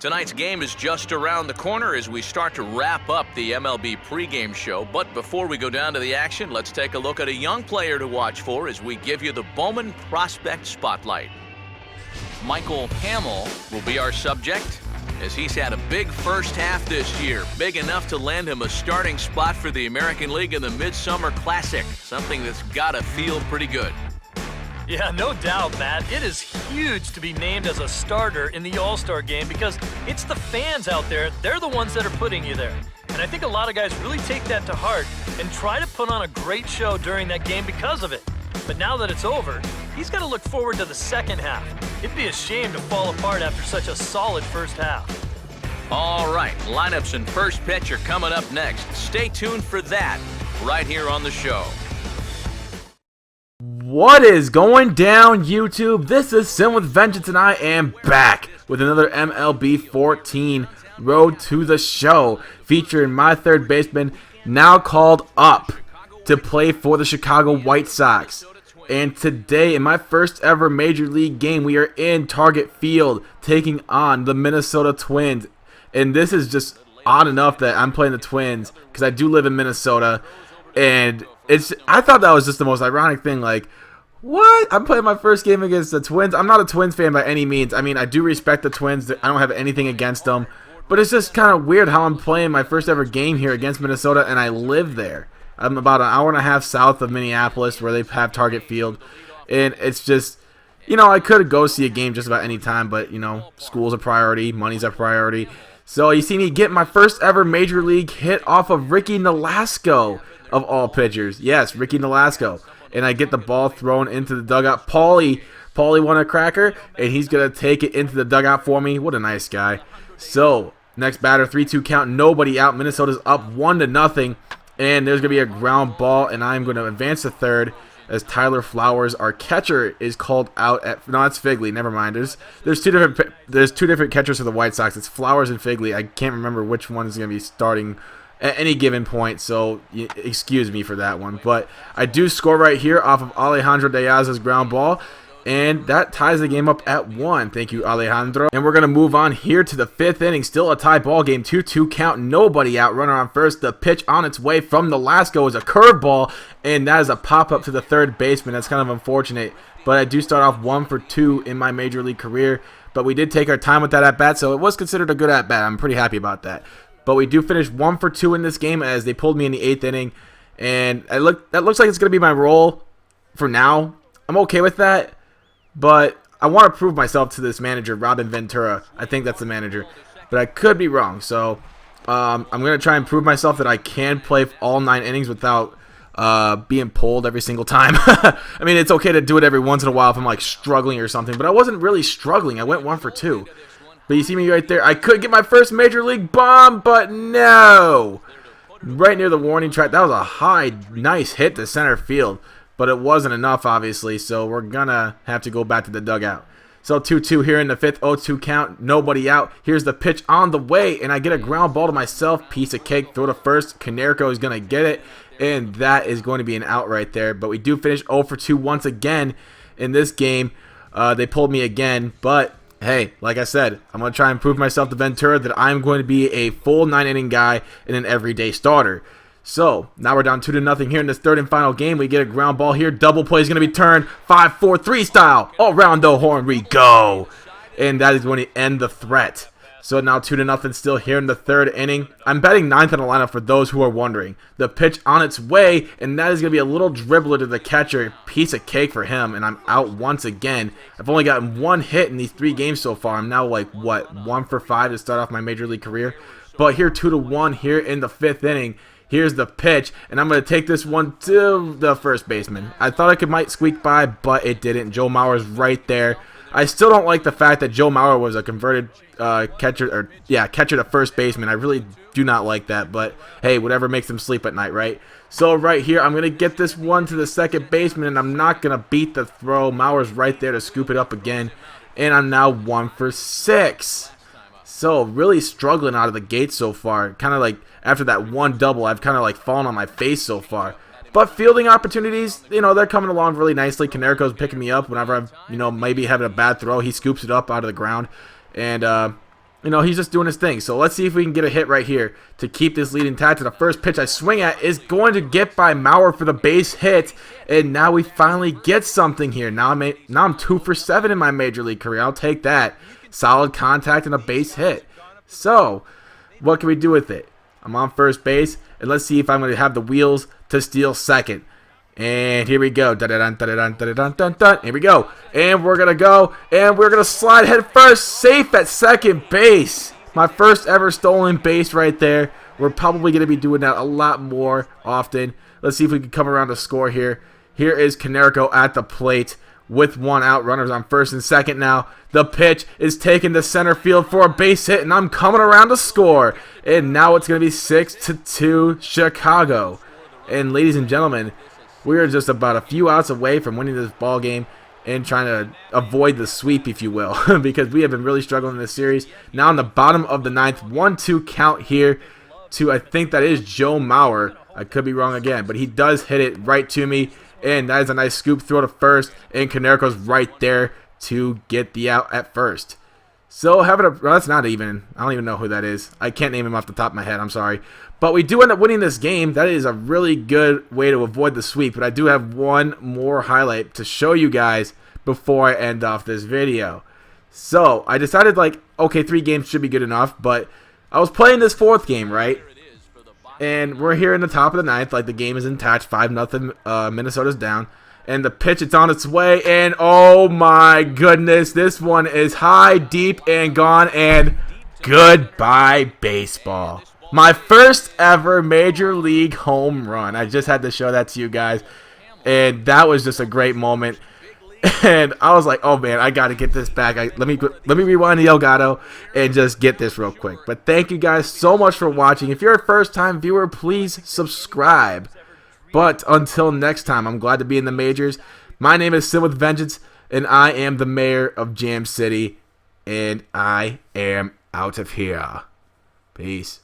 Tonight's game is just around the corner as we start to wrap up the MLB pregame show. But before we go down to the action, let's take a look at a young player to watch for as we give you the Bowman Prospect Spotlight. Michael Hamill will be our subject as he's had a big first half this year, big enough to land him a starting spot for the American League in the Midsummer Classic, something that's gotta feel pretty good. Yeah, no doubt, Matt. It is huge to be named as a starter in the All-Star game because it's the fans out there. They're the ones that are putting you there. And I think a lot of guys really take that to heart and try to put on a great show during that game because of it. But now that it's over, he's got to look forward to the second half. It'd be a shame to fall apart after such a solid first half. All right, lineups and first pitch are coming up next. Stay tuned for that right here on the show. What is going down, YouTube? This is Sim with Vengeance, and I am back with another MLB 14 Road to the Show, featuring my third baseman, now called up to play for the Chicago White Sox. And today, in my first ever Major League game, we are in Target Field, taking on the Minnesota Twins. And this is just odd enough that I'm playing the Twins, because I do live in Minnesota, and I thought that was just the most ironic thing, like, what? I'm playing my first game against the Twins. I'm not a Twins fan by any means. I mean, I do respect the Twins. I don't have anything against them. But it's just kind of weird how I'm playing my first ever game here against Minnesota, and I live there. I'm about an hour and a half south of Minneapolis where they have Target Field. And it's just, you know, I could go see a game just about any time, but, you know, school's a priority, money's a priority. So you see me get my first ever Major League hit off of Ricky Nolasco, of all pitchers. Yes, Ricky Nolasco. And I get the ball thrown into the dugout. Paulie won a cracker, and he's going to take it into the dugout for me. What a nice guy. So, next batter, 3-2 count, nobody out. Minnesota's up 1-0, and there's going to be a ground ball, and I'm going to advance to third as Tyler Flowers, our catcher, is called out at... No, it's Figley. Never mind. There's two different catchers for the White Sox. It's Flowers and Figley. I can't remember which one is going to be starting at any given point, so excuse me for that one. But I do score right here off of Alejandro Diaz's ground ball, and that ties the game up at 1. Thank you, Alejandro. And we're going to move on here to the 5th inning. Still a tie ball game. 2-2 count. Nobody out. Runner on first. The pitch on its way from Nolasco is a curveball, and that is a pop-up to the third baseman. That's kind of unfortunate. But I do start off 1 for 2 in my Major League career. But we did take our time with that at-bat, so it was considered a good at-bat. I'm pretty happy about that. But we do finish 1 for 2 in this game as they pulled me in the 8th inning. And that looks like it's going to be my role for now. I'm okay with that. But I want to prove myself to this manager, Robin Ventura. I think that's the manager. But I could be wrong. So I'm going to try and prove myself that I can play all 9 innings without being pulled every single time. I mean, it's okay to do it every once in a while if I'm like struggling or something. But I wasn't really struggling. I went 1 for 2. But you see me right there. I could get my first Major League bomb, but no. Right near the warning track. That was a high, nice hit to center field. But it wasn't enough, obviously, so we're going to have to go back to the dugout. So 2-2 here in the 5th, 0-2 count, nobody out. Here's the pitch on the way, and I get a ground ball to myself. Piece of cake, throw to first. Canerco is going to get it, and that is going to be an out right there. But we do finish 0 for 2 once again in this game. They pulled me again, but... hey, like I said, I'm going to try and prove myself to Ventura that I'm going to be a full 9-inning guy and an everyday starter. So, now we're down 2-0 here in this third and final game. We get a ground ball here. Double play is going to be turned 5-4-3 style. All around the horn we go. And that is going to end the threat. So now 2-0 still here in the third inning. I'm betting 9th in the lineup for those who are wondering. The pitch on its way, and that is going to be a little dribbler to the catcher. Piece of cake for him, and I'm out once again. I've only gotten 1 hit in these 3 games so far. I'm now like, what, 1 for 5 to start off my Major League career? But here 2-1 here in the 5th inning. Here's the pitch, and I'm going to take this one to the first baseman. I thought I might squeak by, but it didn't. Joe Mauer's right there. I still don't like the fact that Joe Mauer was a converted catcher to first baseman. I really do not like that, but hey, whatever makes him sleep at night, right? So right here, I'm going to get this one to the second baseman, and I'm not going to beat the throw. Mauer's right there to scoop it up again, and I'm now 1 for 6. So really struggling out of the gate so far. Kind of like after that one double, I've kind of like fallen on my face so far. But fielding opportunities, you know, they're coming along really nicely. Canerco's picking me up whenever I'm, you know, maybe having a bad throw. He scoops it up out of the ground. And you know, he's just doing his thing. So let's see if we can get a hit right here to keep this lead intact. And the first pitch I swing at is going to get by Mauer for the base hit. And now we finally get something here. Now I'm 2 for 7 in my major league career. I'll take that. Solid contact and a base hit. So what can we do with it? I'm on first base, and let's see if I'm going to have the wheels to steal second. And here we go. Dun-dun-dun, dun-dun-dun, dun-dun-dun, dun-dun. Here we go. And we're going to go. And we're going to slide head first. Safe at second base. My first ever stolen base right there. We're probably going to be doing that a lot more often. Let's see if we can come around to score here. Here is Konerko at the plate with 1 out. Runners on first and second now. The pitch is taken to center field for a base hit. And I'm coming around to score. And now it's going to be 6-2 Chicago. And ladies and gentlemen, we are just about a few outs away from winning this ball game and trying to avoid the sweep, if you will, because we have been really struggling in this series. Now in the bottom of the 9th, 1-2 count here to, I think that is Joe Mauer. I could be wrong again, but he does hit it right to me, and that is a nice scoop throw to first, and Konerko's right there to get the out at first. So well, that's not even, I don't even know who that is. I can't name him off the top of my head, I'm sorry. But we do end up winning this game. That is a really good way to avoid the sweep. But I do have one more highlight to show you guys before I end off this video. So I decided, like, okay, 3 games should be good enough. But I was playing this 4th game, right? And we're here in the top of the 9th. Like, the game is intact. 5-0. Minnesota's down. And the pitch, it's on its way. And, oh, my goodness. This one is high, deep, and gone. And goodbye, baseball. My first ever Major League home run. I just had to show that to you guys. And that was just a great moment. And I was like, oh, man, I got to get this back. Let me rewind the Elgato and just get this real quick. But thank you guys so much for watching. If you're a first-time viewer, please subscribe. But until next time, I'm glad to be in the majors. My name is Sin with Vengeance, and I am the mayor of Jam City. And I am out of here. Peace.